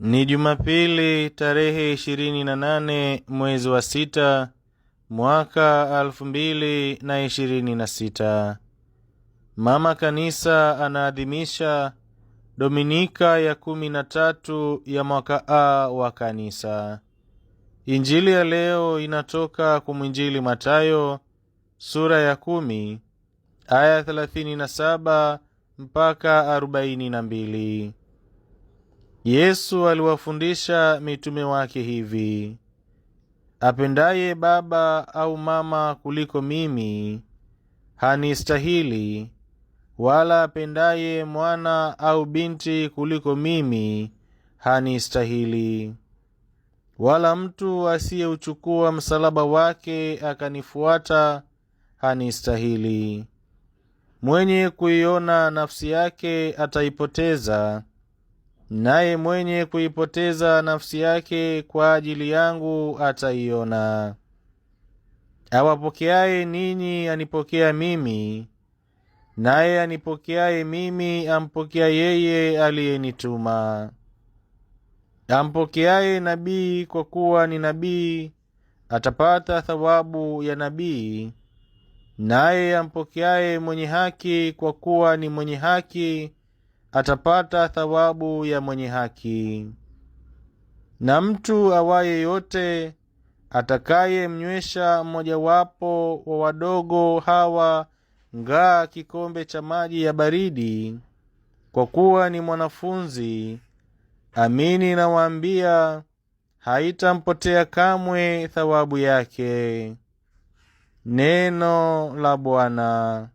Ni Jumapili tarehe 28 mwezi wa 6 mwaka 2026. Mama Kanisa anaadhimisha Dominika ya 13 ya mwaka A wa Kanisa. Injili ya leo inatoka kwa mwinjili Mathayo sura ya 10 aya 37 mpaka 42. Yesu aliwafundisha mitume wake hivi: apendaye baba au mama kuliko mimi hanistahili, wala apendaye mwana au binti kuliko mimi hanistahili. Wala mtu asiyeuchukua msalaba wake akanifuata hanistahili. Mwenye kuiona nafsi yake ataipoteza, naye mwenye kuipoteza nafsi yake kwa ajili yangu ataiona. Awapokeaye ninyi anipokea mimi, naye anipokeaye mimi ampokea yeye aliyenituma. Ampokeaye nabii kwa kuwa ni nabii atapata thawabu ya nabii, naye ampokeaye mwenye haki kwa kuwa ni mwenye haki atapata thawabu ya mwenye haki. Na mtu awaye yote atakaye mnywesha mmojawapo wa wadogo hawa ngaa kikombe cha maji ya baridi, kwa kuwa ni mwanafunzi, amini nawaambia, haitampotea kamwe thawabu yake. Neno la Bwana.